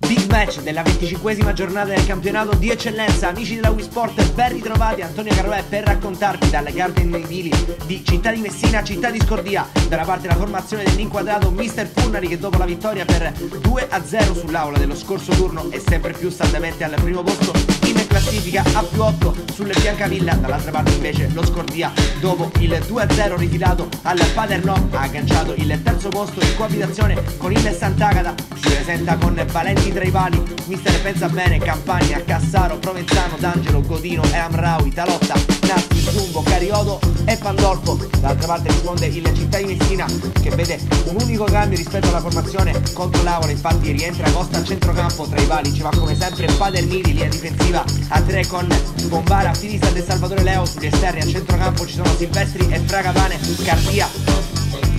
Big match della 25esima giornata del campionato di eccellenza. Amici della Wii Sport, ben ritrovati. Antonio Caroè per raccontarvi dalle Garden Navili di Città di Messina, Città di Scordia. Dalla parte la formazione dell'inquadrato Mister Furnari, che dopo la vittoria per 2-0 sull'Aula dello scorso turno è sempre più saldamente al primo posto in classifica a più 8 sulle Biancavilla. Dall'altra parte invece lo Scordia, dopo il 2-0 rifilato al Paternò, ha agganciato il terzo posto in coabitazione con il Sant'Agata. Si presenta con valenti tra i pali Mister Pensa Bene, Campagna, Cassaro, Provenzano, D'Angelo, Godino, Amraui, Talotta, Nasti, Zumbo, Cariodo e Pandolfo. Dall'altra parte risponde il Città di Messina, che vede un unico cambio rispetto alla formazione contro l'Aula. Infatti rientra Costa al centrocampo, tra i pali ci va come sempre Padermiri, linea difensiva a 3 con Bombara, Filisa e Salvatore Leo. Sugli esterni a centrocampo ci sono Silvestri e Fragapane, Cardia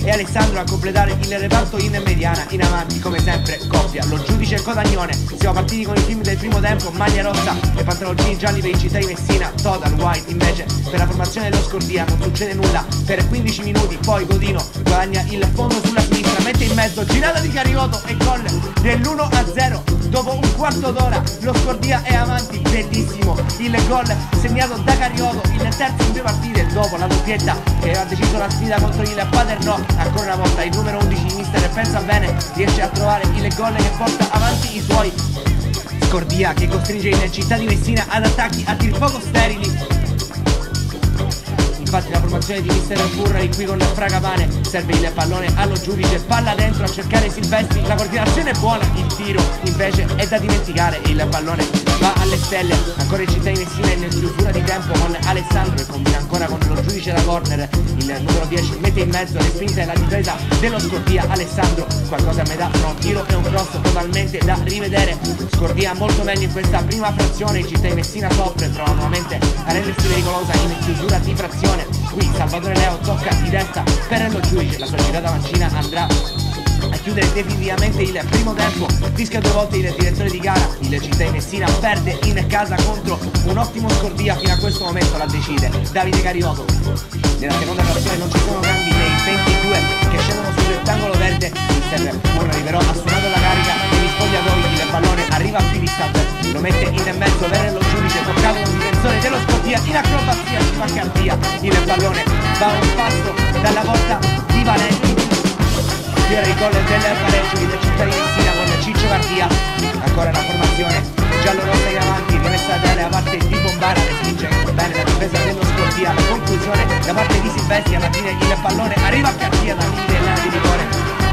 e Alessandro a completare il reparto in mediana. In avanti come sempre coppia lo giudice Codagnone. Siamo partiti con il team del primo tempo: maglia rossa e pantaloncini gialli per i Città di Messina, total white invece per la formazione dello Scordia. Non succede nulla per 15 minuti, poi Godino guadagna il fondo sulla sinistra, mette in mezzo, girata di Carioto e gol dell'1-0. Dopo un quarto d'ora lo Scordia è avanti, bellissimo il gol segnato da Carioto, il terzo in due partite dopo la doppietta che aveva deciso la sfida contro il Paternò. Ancora una volta il numero 11 Mister Pensa Bene riesce a trovare il gol che porta avanti i suoi. Scordia che costringe il Città di Messina ad attacchi a dir poco sterili. Infatti la formazione di Mister Furnari qui con Fragapane, serve il pallone allo giudice, palla dentro a cercare Silvestri, la coordinazione è buona, il tiro invece è da dimenticare, il pallone va alle stelle. Ancora il Città di Messina in chiusura di tempo con Alessandro, e combina ancora con lo giudice da corner. Il numero 10 mette in mezzo le spinte e la difesa dello Scordia. Alessandro qualcosa a metà tra un tiro e un cross totalmente da rivedere. Scordia molto meglio in questa prima frazione, il Città di Messina soffre, prova nuovamente a rendersi pericolosa in chiusura di frazione. Qui Salvatore Leo tocca di testa per lo giudice, la sua girata mancina andrà a chiudere definitivamente il primo tempo. Fischia due volte il direttore di gara. Il Città di Messina perde in casa contro un ottimo Scordia, fino a questo momento la decide Davide Carioto. Nella seconda frazione non ci sono cambi nei 22 che scendono sul rettangolo verde. Mister Furnari però ha suonato la carica negli spogliatoi, il pallone arriva a Filistat, lo mette in mezzo per lo giudice, toccato un difensore dello Scordia, in acrobazia ci fa Cardia, il pallone va un passo dalla porta di Valenti. Qui il gol del pareggio del Città di Messina con Ciccio Cardia. Ancora la formazione giallo-rossa in avanti, rimessa da parte di Bombara, respinge bene la difesa dello Scordia. La conclusione da parte di Silvestri, alla fine il pallone arriva a Cardia da linea dell'area di rigore,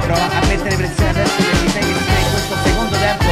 prova a mettere pressione verso il Città di Messina in questo secondo tempo.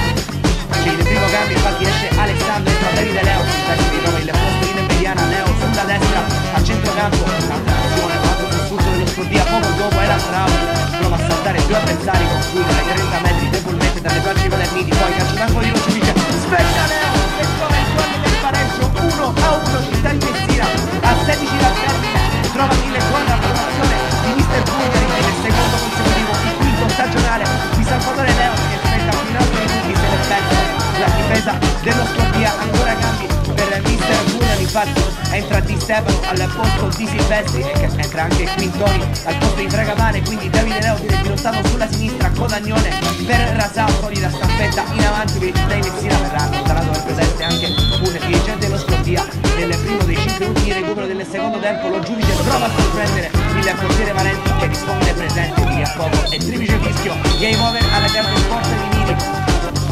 C'è il primo cambio, infatti esce Alessandro, entra Davide Leo, Silvestri trova il posto in mediana, Leo sulla destra a centrocampo, l'altra azione, un altro sussulto dello Scordia, poco dopo era Raul, prova a saltare due avversari, conclude ai 30 metri debolmente dalle braccia di Paterniti, poi calcio d'angolo di Lucivice, spegna Leo e trova il gol del pareggio 1-1. Città di Messina a 16 dal termine trova il gol della formazione di Mister Furnari, che è il secondo consecutivo, il quinto stagionale di Salvatore Leo, che aspetta fino a 3 minuti, se ne perso la difesa dello Scordia. Ancora cambi per Mister Furnari, infatti entra Di Stefano al posto di Silvestri e entra anche Quintoni al posto di Fragapane, quindi Davide Leo viene dirottato sulla sinistra, Codagnone per Rasà, solida staffetta in avanti per il Città di Messina. Verrà allontanato per presente anche un dirigente dello Scordia. Nel primo dei 5 minuti di recupero del secondo tempo lo giudice prova a sorprendere il portiere Valenti, che risponde presente di a poco e triplice fischio, game over alla Campo Sport di Mini.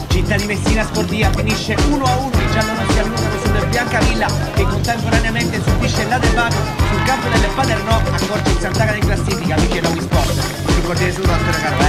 Città di Messina Scordia finisce 1-1, i giallorossi allungano sul Biancavilla, che contemporaneamente subisce l'Adebaco sul campo del Paternò, accorge il Sant'Agata in classifica. Amici della Wii Sport, il cordiale saluto Antonio Caroè.